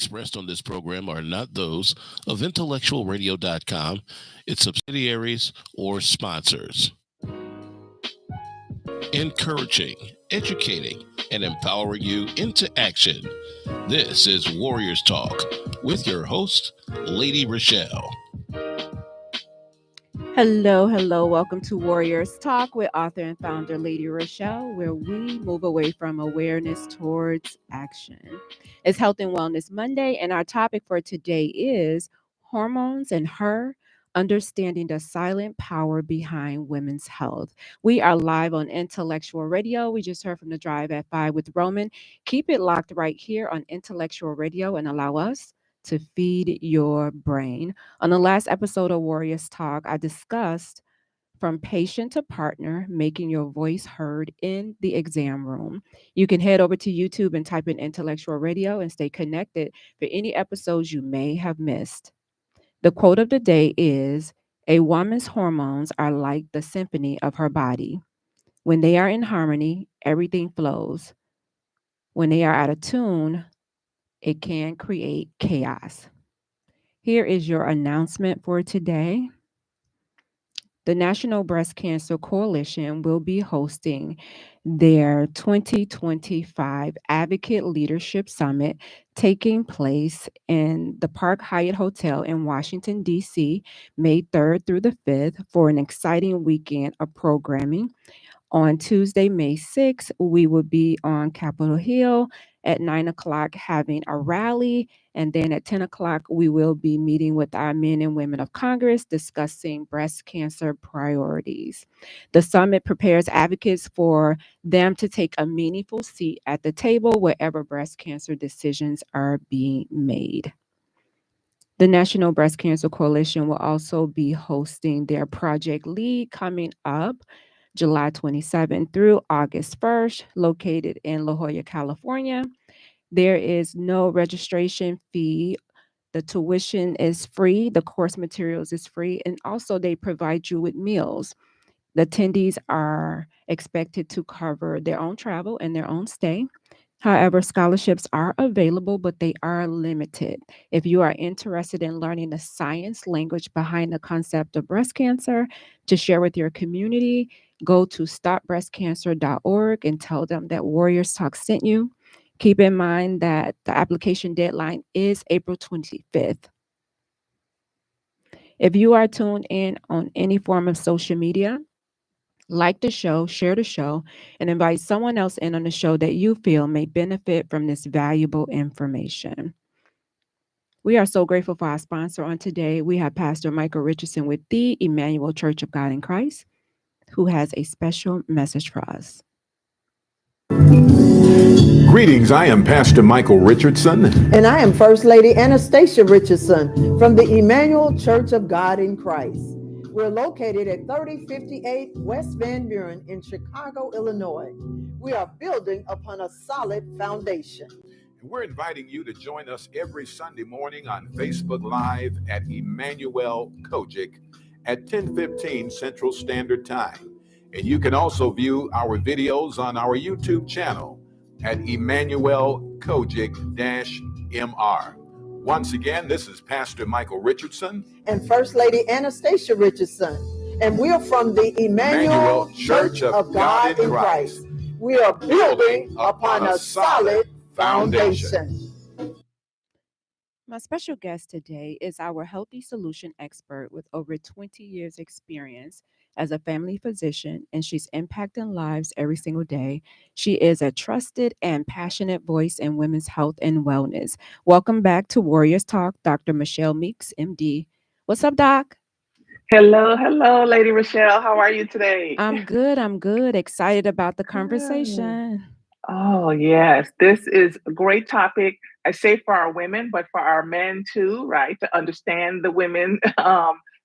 expressed on this program are not those of IntellectualRadio.com, its subsidiaries, or sponsors. Encouraging, educating, and empowering you into action. This is Warriors Talk with your host, Lady ReShell. Hello. Welcome to Warriors Talk with author and founder Lady ReShell, where we move away from awareness towards action. It's Health and Wellness Monday, and our topic for today is hormones and her, understanding the silent power behind women's health. We are live on Intellectual Radio. We just heard from the Drive at 5 with Roman. Keep it locked right here on Intellectual Radio and allow us to feed your brain. On the last episode of Warriors Talk, I discussed from patient to partner, making your voice heard in the exam room. You can head over to YouTube and type in Intellectual Radio and stay connected for any episodes you may have missed. The quote of the day is, "A woman's hormones are like the symphony of her body. When they are in harmony, everything flows. When they are out of tune, it can create chaos." Here is your announcement for today. The National Breast Cancer Coalition will be hosting their 2025 Advocate Leadership Summit taking place in the Park Hyatt Hotel in Washington, D.C., May 3rd through the 5th for an exciting weekend of programming. On Tuesday, May 6th, we will be on Capitol Hill at 9 o'clock having a rally. And then at 10 o'clock, we will be meeting with our men and women of Congress discussing breast cancer priorities. The summit prepares advocates for them to take a meaningful seat at the table wherever breast cancer decisions are being made. The National Breast Cancer Coalition will also be hosting their Project Lead coming up July 27th through August 1st, located in La Jolla, California. There is no registration fee. The tuition is free. The course materials is free. And also they provide you with meals. The attendees are expected to cover their own travel and their own stay. However, scholarships are available, but they are limited. If you are interested in learning the science language behind the concept of breast cancer to share with your community, go to stopbreastcancer.org and tell them that Warriors Talk sent you. Keep in mind that the application deadline is April 25th. If you are tuned in on any form of social media, like the show, share the show, and invite someone else in on the show that you feel may benefit from this valuable information. We are so grateful for our sponsor on today. We have Pastor Michael Richardson with the Emmanuel Church of God in Christ, who has a special message for us. Greetings, I am Pastor Michael Richardson. And I am First Lady Anastasia Richardson from the Emmanuel Church of God in Christ. We're located at 3058 West Van Buren in Chicago, Illinois. We are building upon a solid foundation. We're inviting you to join us every Sunday morning on Facebook Live at Emmanuel Kojic at 10:15 Central Standard Time. And you can also view our videos on our YouTube channel at Emmanuel Kojic-MR. Once again, this is Pastor Michael Richardson and First Lady Anastasia Richardson, and we are from the Emmanuel Church of God in Christ. We are building upon a solid foundation. My special guest today is our Healthy Solution expert with over 20 years experience as a family physician, and she's impacting lives every single day. She is a trusted and passionate voice in women's health and wellness. Welcome back to Warriors Talk, Dr. Michelle Meeks, MD. What's up, Doc? Hello, Lady ReShell. How are you today? I'm good. Excited about the conversation. Oh, yes. This is a great topic. I say for our women, but for our men too, right? To understand the women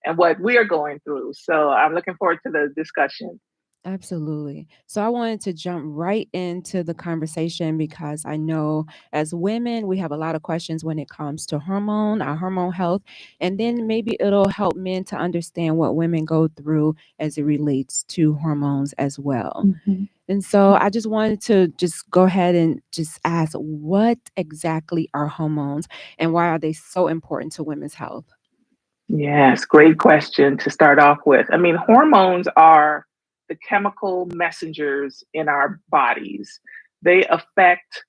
and what we are going through. So I'm looking forward to the discussion. Absolutely. So I wanted to jump right into the conversation because I know as women, we have a lot of questions when it comes to our hormone health, and then maybe it'll help men to understand what women go through as it relates to hormones as well. Mhm. And so I just wanted to just go ahead and just ask, what exactly are hormones and why are they so important to women's health? Yes, great question to start off with. I mean, hormones are the chemical messengers in our bodies. They affect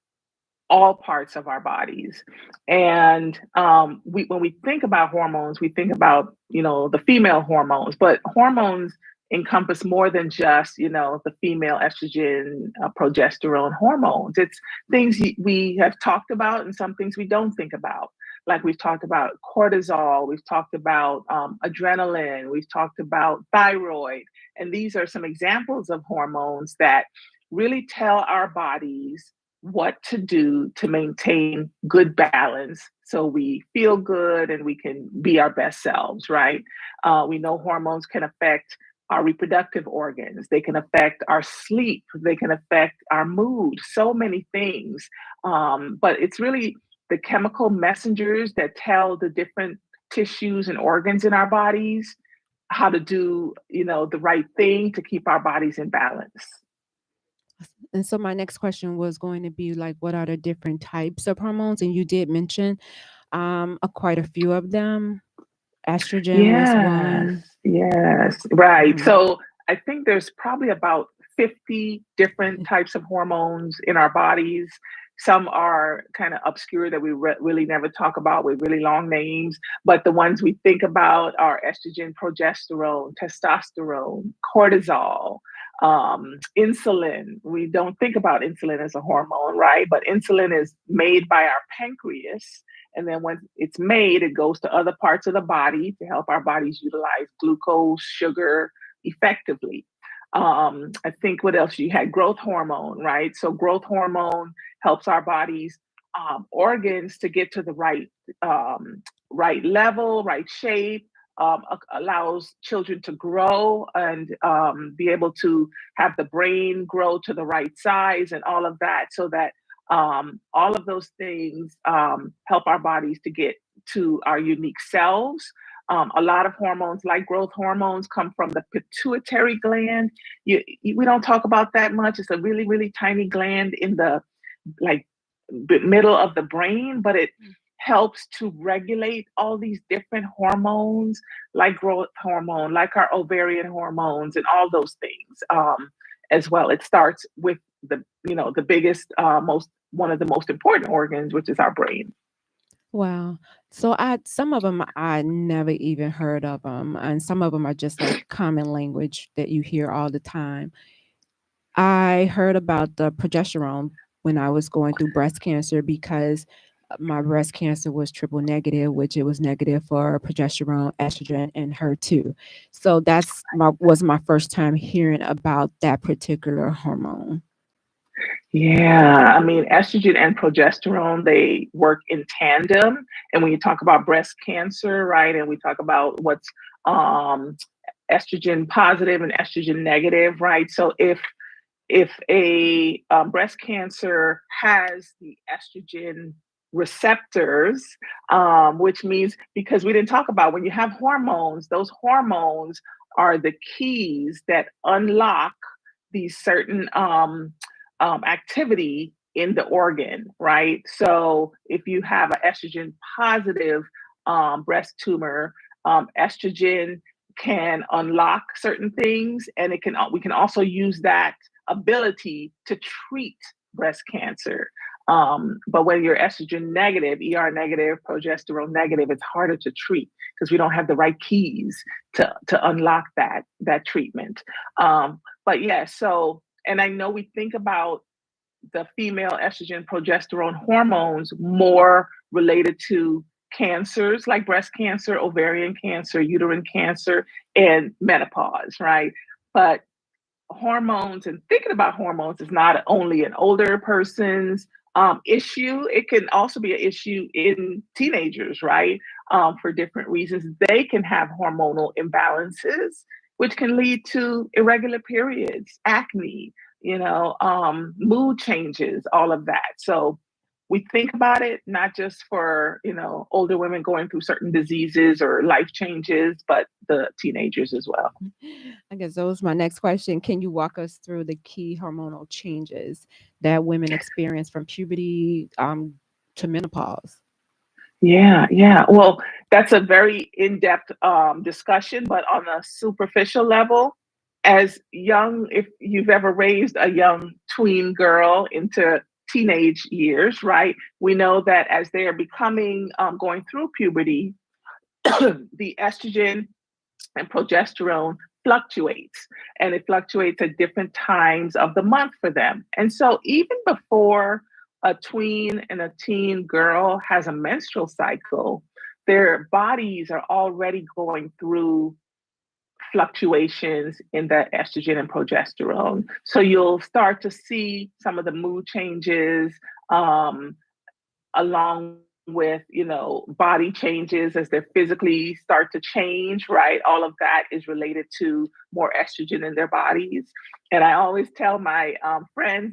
all parts of our bodies. And when we think about hormones, we think about, the female hormones, but hormones encompass more than just, the female estrogen, progesterone hormones. It's things we have talked about and some things we don't think about. Like we've talked about cortisol, we've talked about adrenaline, we've talked about thyroid. And these are some examples of hormones that really tell our bodies what to do to maintain good balance so we feel good and we can be our best selves, right? We know hormones can affect our reproductive organs, they can affect our sleep, they can affect our mood, so many things. But it's really the chemical messengers that tell the different tissues and organs in our bodies how to do, the right thing to keep our bodies in balance. And so my next question was going to be like, what are the different types of hormones? And you did mention quite a few of them. Estrogen was Yes, one. yes, right. Mhm. So I think there's probably about 50 different types of hormones in our bodies. Some are kind of obscure that we really never talk about with really long names, but the ones we think about are estrogen, progesterone, testosterone, cortisol, insulin. We don't think about insulin as a hormone, right? But insulin is made by our pancreas, and then when it's made, it goes to other parts of the body to help our bodies utilize glucose, sugar effectively. I think what else you had? Growth hormone, right? So growth hormone helps our body's organs to get to the right level, right shape. Allows children to grow and be able to have the brain grow to the right size and all of that, so that all of those things help our bodies to get to our unique selves. A lot of hormones, like growth hormones, come from the pituitary gland. We don't talk about that much. It's a really, really tiny gland in the like middle of the brain, but it helps to regulate all these different hormones, like growth hormone, like our ovarian hormones, and all those things as well. It starts with the biggest, most one of the most important organs, which is our brain. Wow. So some of them I never even heard of them, and some of them are just like common language that you hear all the time. I heard about the progesterone when I was going through breast cancer because my breast cancer was triple negative, which it was negative for progesterone, estrogen, and HER2. So was my first time hearing about that particular hormone. Yeah, I mean, estrogen and progesterone, they work in tandem. And when you talk about breast cancer, right, and we talk about what's um, estrogen positive and estrogen negative, right? So if a breast cancer has the estrogen receptors, which means, because we didn't talk about, when you have hormones, those hormones are the keys that unlock these certain activity in the organ, right? So if you have an estrogen positive breast tumor, estrogen can unlock certain things, and we can also use that ability to treat breast cancer. But when you're estrogen negative, ER negative, progesterone negative, it's harder to treat because we don't have the right keys to unlock that treatment. But yeah, so, and I know we think about the female estrogen progesterone hormones more related to cancers like breast cancer, ovarian cancer, uterine cancer, and menopause, right? But hormones and thinking about hormones is not only an older person's issue. It can also be an issue in teenagers, right? For different reasons. They can have hormonal imbalances which can lead to irregular periods, acne, mood changes, all of that. So we think about it not just for, older women going through certain diseases or life changes, but the teenagers as well. I guess that was my next question. Can you walk us through the key hormonal changes that women experience from puberty to menopause? Yeah. Well, that's a very in-depth discussion, but on a superficial level, if you've ever raised a young tween girl into teenage years, right? We know that as they are going through puberty, the estrogen and progesterone fluctuates, and it fluctuates at different times of the month for them. And so even before a tween and a teen girl has a menstrual cycle, their bodies are already going through fluctuations in the estrogen and progesterone. So you'll start to see some of the mood changes, along with, body changes as they physically start to change, right? All of that is related to more estrogen in their bodies. And I always tell my friends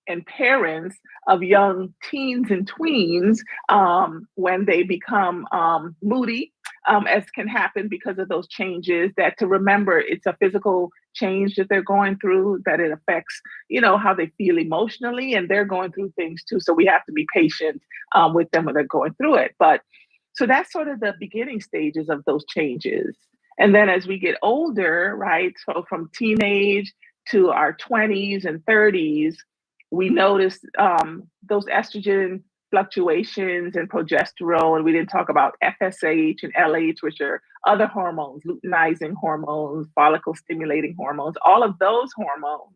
and parents of young teens and tweens, when they become moody, as can happen because of those changes, that to remember it's a physical change that they're going through, that it affects, how they feel emotionally, and they're going through things too. So we have to be patient with them when they're going through it. But so that's sort of the beginning stages of those changes. And then as we get older, right, so from teenage to our 20s and 30s, we notice those estrogen fluctuations and progesterone. We didn't talk about FSH and LH, which are other hormones, luteinizing hormones, follicle stimulating hormones. All of those hormones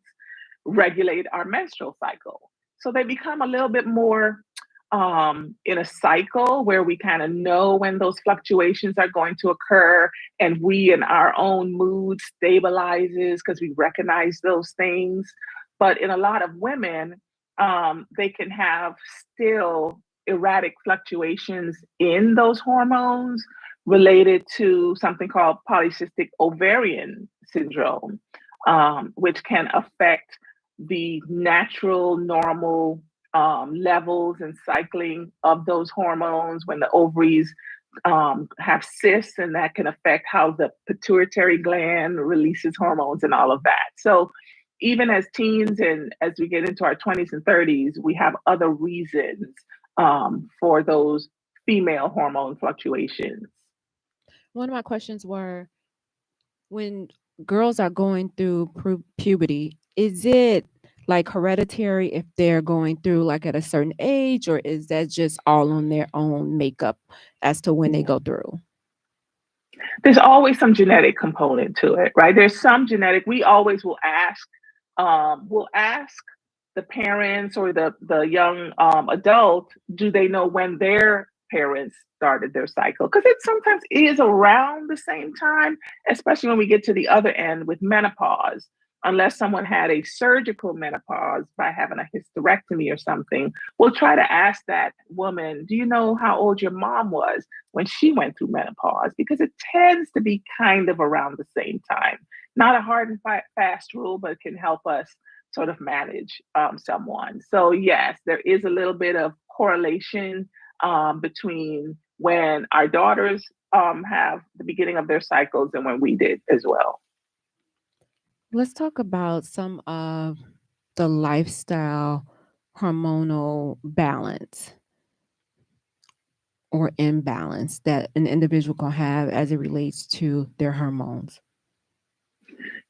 regulate our menstrual cycle. So they become a little bit more in a cycle where we kind of know when those fluctuations are going to occur, and we in our own mood stabilizes because we recognize those things. But in a lot of women, they can have still erratic fluctuations in those hormones related to something called polycystic ovarian syndrome, which can affect the natural, normal levels and cycling of those hormones when the ovaries have cysts, and that can affect how the pituitary gland releases hormones and all of that. So even as teens and as we get into our 20s and 30s, we have other reasons for those female hormone fluctuations. One of my questions were, when girls are going through puberty, is it like hereditary if they're going through like at a certain age, or is that just all on their own makeup as to when they go through? There's always some genetic component to it, right? There's some genetic. We always will ask the parents or the young adult, do they know when their parents started their cycle? Because it sometimes is around the same time, especially when we get to the other end with menopause. Unless someone had a surgical menopause by having a hysterectomy or something, we'll try to ask that woman, do you know how old your mom was when she went through menopause? Because it tends to be kind of around the same time. Not a hard and fast rule, but it can help us sort of manage someone. So yes, there is a little bit of correlation between when our daughters have the beginning of their cycles and when we did as well. Let's talk about some of the lifestyle hormonal balance or imbalance that an individual can have as it relates to their hormones.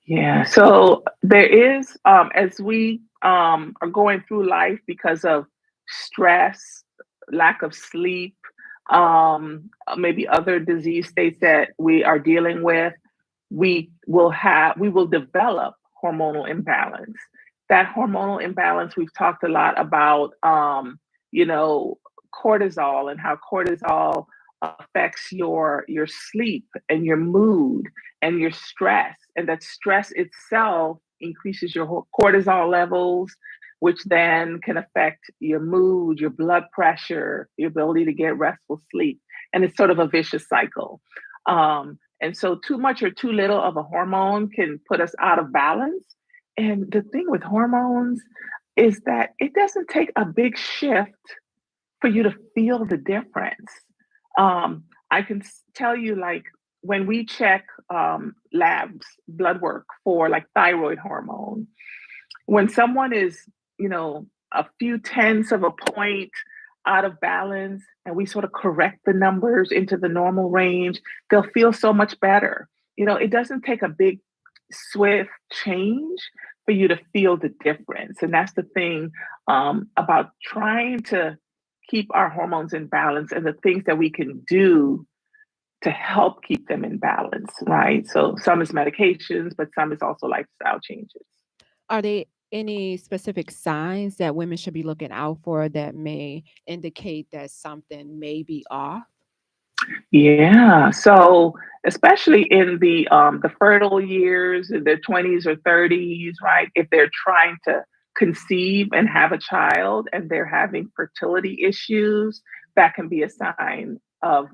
Yeah, so there is, as we are going through life because of stress, lack of sleep, maybe other disease states that we are dealing with, we will develop hormonal imbalance. That hormonal imbalance, we've talked a lot about, cortisol and how cortisol affects your sleep and your mood and your stress, and that stress itself increases your cortisol levels, which then can affect your mood, your blood pressure, your ability to get restful sleep. And it's sort of a vicious cycle. And so too much or too little of a hormone can put us out of balance. And the thing with hormones is that it doesn't take a big shift for you to feel the difference. I can tell you, like, when we check labs, blood work for like thyroid hormone, when someone is, a few tenths of a point out of balance and we sort of correct the numbers into the normal range, they'll feel so much better. It doesn't take a big, swift change for you to feel the difference. And that's the thing about trying to keep our hormones in balance and the things that we can do to help keep them in balance, right? So some is medications, but some is also lifestyle changes. Are there any specific signs that women should be looking out for that may indicate that something may be off? Yeah. So especially in the fertile years, in their 20s or 30s, right? If they're trying to conceive and have a child and they're having fertility issues, that can be a sign of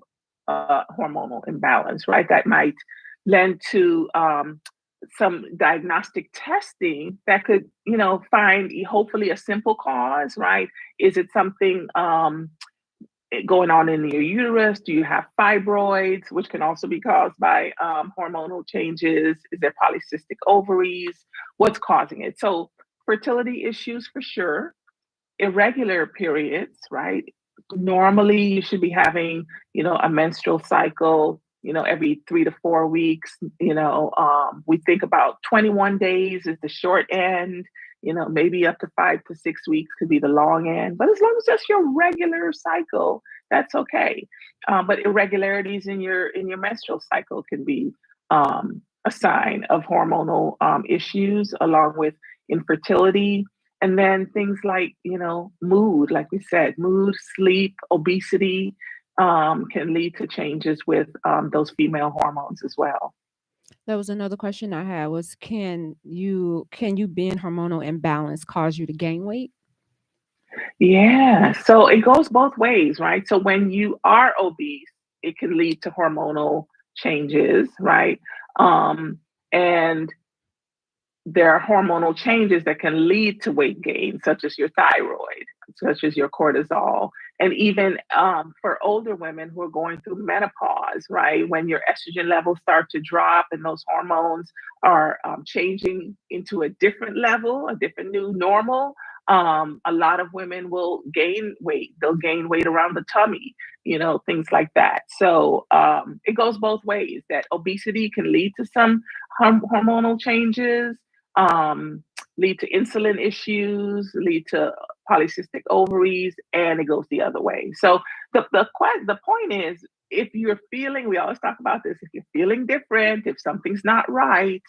hormonal imbalance, right? That might lend to some diagnostic testing that could, find hopefully a simple cause, right? Is it something going on in your uterus? Do you have fibroids, which can also be caused by hormonal changes? Is there polycystic ovaries? What's causing it? So fertility issues for sure. Irregular periods, right? Normally you should be having, a menstrual cycle, every 3 to 4 weeks. We think about 21 days is the short end, maybe up to 5 to 6 weeks could be the long end. But as long as that's your regular cycle, that's okay. But irregularities in your menstrual cycle can be a sign of hormonal issues, along with infertility. And then things like, mood, like we said, mood, sleep, obesity can lead to changes with those female hormones as well. That was another question I had was can you be in hormonal imbalance cause you to gain weight? Yeah, so it goes both ways, right? So when you are obese, it can lead to hormonal changes, right? And there are hormonal changes that can lead to weight gain, such as your thyroid, such as your cortisol, and even for older women who are going through menopause, right? When your estrogen levels start to drop and those hormones are changing into a different level, a different new normal. A lot of women will gain weight. They'll gain weight around the tummy, things like that. So it goes both ways, that obesity can lead to some hormonal changes, lead to insulin issues, lead to polycystic ovaries, and it goes the other way. So the point is, if you're feeling, we always talk about this, if you're feeling different, if something's not right,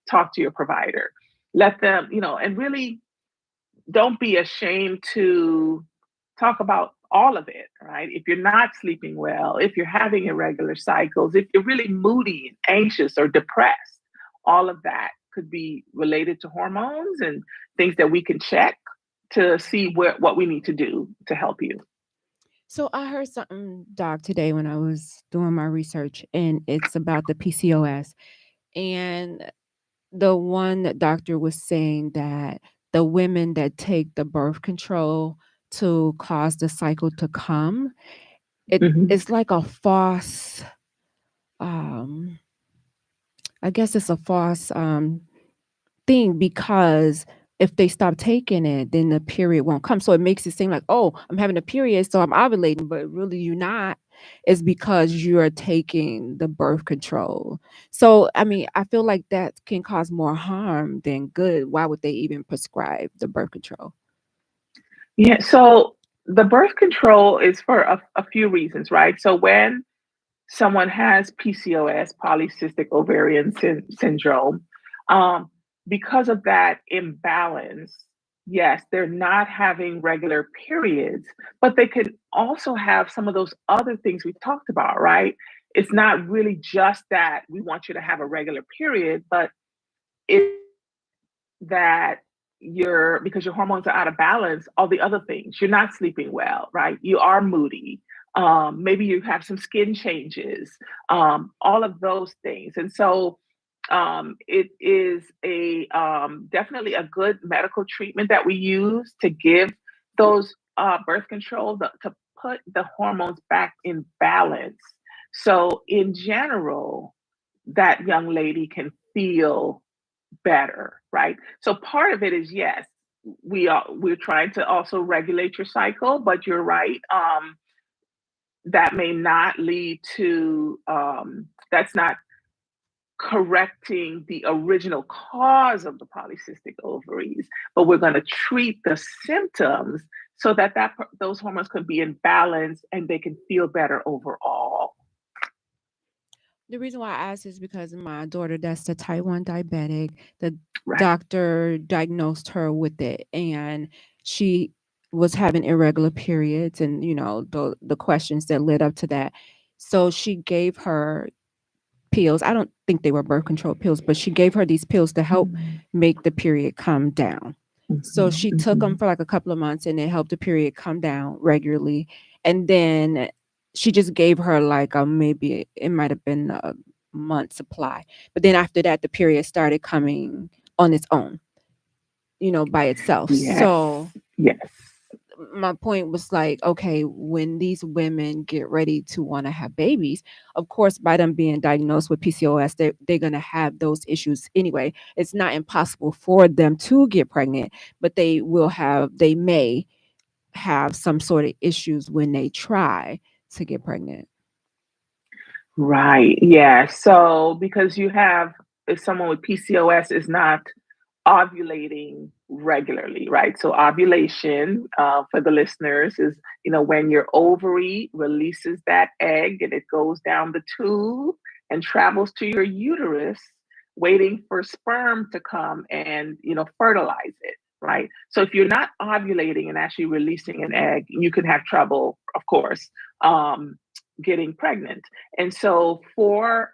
talk to your provider. Let them, and really don't be ashamed to talk about all of it, right? If you're not sleeping well, if you're having irregular cycles, if you're really moody, anxious, or depressed, all of that could be related to hormones and things that we can check to see what we need to do to help you. So I heard something, Doc, today when I was doing my research, and it's about the PCOS. And the one doctor was saying that the women that take the birth control to cause the cycle to come, it's like a false, I guess it's a false thing, because if they stop taking it, then the period won't come. So it makes it seem like, oh, I'm having a period, so I'm ovulating, but really you're not. It's because you're taking the birth control. So, I mean, I feel like that can cause more harm than good. Why would they even prescribe the birth control? Yeah, so the birth control is for a few reasons, right? So when someone has PCOS, polycystic ovarian syndrome, because of that imbalance, yes, they're not having regular periods, but they could also have some of those other things we talked about, right? It's not really just that we want you to have a regular period, but it's that because your hormones are out of balance, all the other things, you're not sleeping well, right? You are moody. Maybe you have some skin changes, all of those things. And so it is definitely a good medical treatment that we use to give those birth control, to put the hormones back in balance. So in general, that young lady can feel better, right? So part of it is, yes, we're trying to also regulate your cycle, but you're right. That may not lead to, that's not correcting the original cause of the polycystic ovaries, but we're going to treat the symptoms so that those hormones can be in balance and they can feel better overall. The reason why I asked is because my daughter, that's the type 1 diabetic, the Right. doctor diagnosed her with it, and she was having irregular periods, and the questions that led up to that. So she gave her pills. I don't think they were birth control pills, but she gave her these pills to help make the period come down. So she took them for like a couple of months, and it helped the period come down regularly. And then she just gave her like maybe it might have been a month supply. But then after that, the period started coming on its own, by itself. Yes. So Yes. my point was like, okay, when these women get ready to want to have babies, of course, by them being diagnosed with PCOS, they're going to have those issues anyway. It's not impossible for them to get pregnant, but they may have some sort of issues when they try to get pregnant. Right. Yeah. So because if someone with PCOS is not ovulating regularly, right? So ovulation, for the listeners, is when your ovary releases that egg and it goes down the tube and travels to your uterus, waiting for sperm to come and fertilize it, right? So if you're not ovulating and actually releasing an egg, you can have trouble, of course, getting pregnant. And so for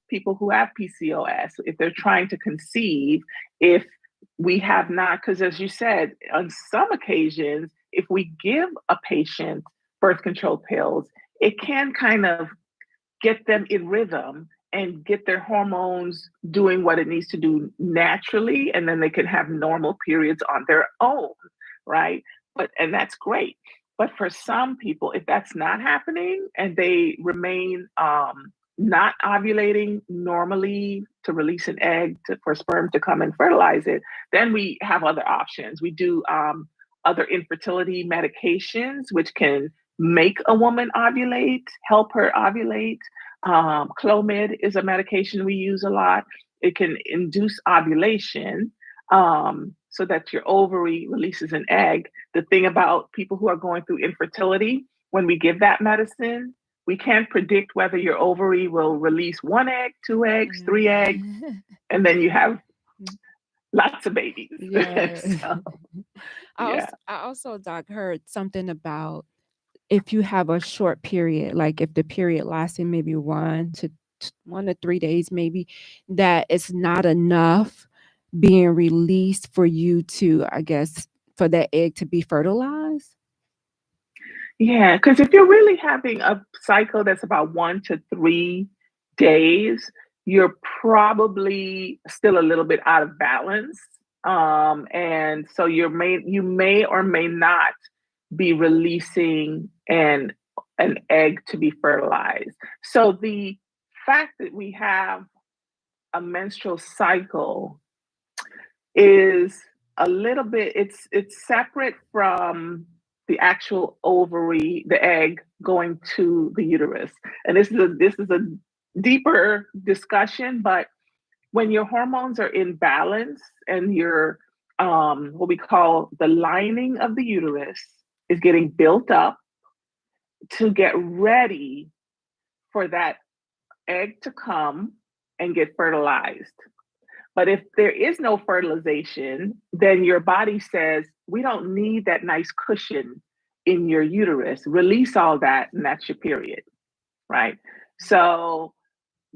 people who have PCOS, if they're trying to conceive, if we have not, because as you said, on some occasions, if we give a patient birth control pills, it can kind of get them in rhythm and get their hormones doing what it needs to do naturally, and then they can have normal periods on their own, right? And that's great. But for some people, if that's not happening and they remain not ovulating normally to release an egg for sperm to come and fertilize it, then we have other options. We do other infertility medications, which can make a woman ovulate, help her ovulate. Clomid is a medication we use a lot. It can induce ovulation so that your ovary releases an egg. The thing about people who are going through infertility, when we give that medicine, we can't predict whether your ovary will release 1 egg, 2 eggs, 3 eggs, and then you have lots of babies. Yeah. I also, Doc, heard something about if you have a short period, like if the period lasting maybe 1 to 3 days, maybe, that it's not enough being released for you to, I guess, for that egg to be fertilized. Yeah, because if you're really having a cycle that's about 1 to 3 days, you're probably still a little bit out of balance. And so you may or may not be releasing an egg to be fertilized. So the fact that we have a menstrual cycle is a little bit, it's separate from the actual ovary, the egg going to the uterus. And this is a deeper discussion, but when your hormones are in balance and your what we call the lining of the uterus is getting built up to get ready for that egg to come and get fertilized. But if there is no fertilization, then your body says, we don't need that nice cushion in your uterus. Release all that, and that's your period, right? So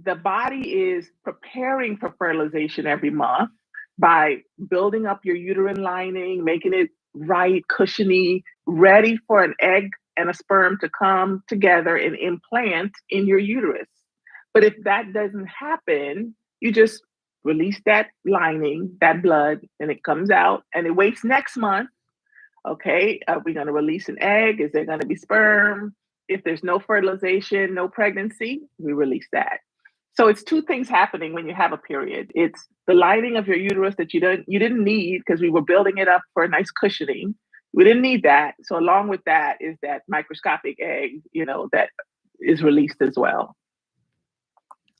the body is preparing for fertilization every month by building up your uterine lining, making it right, cushiony, ready for an egg and a sperm to come together and implant in your uterus. But if that doesn't happen, you just release that lining, that blood, and it comes out and it waits next month. Okay, are we going to release an egg? Is there going to be sperm? If there's no fertilization, no pregnancy, we release that. So it's two things happening when you have a period. It's the lining of your uterus that you didn't need because we were building it up for a nice cushioning. We didn't need that. So along with that is that microscopic egg, that is released as well.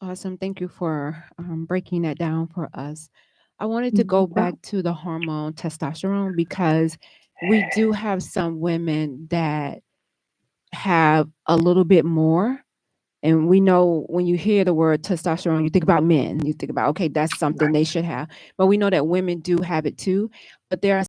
Awesome. Thank you for breaking that down for us. I wanted to go back to the hormone testosterone because we do have some women that have a little bit more. And we know when you hear the word testosterone, you think about men. You think about, okay, that's something they should have. But we know that women do have it too. But there are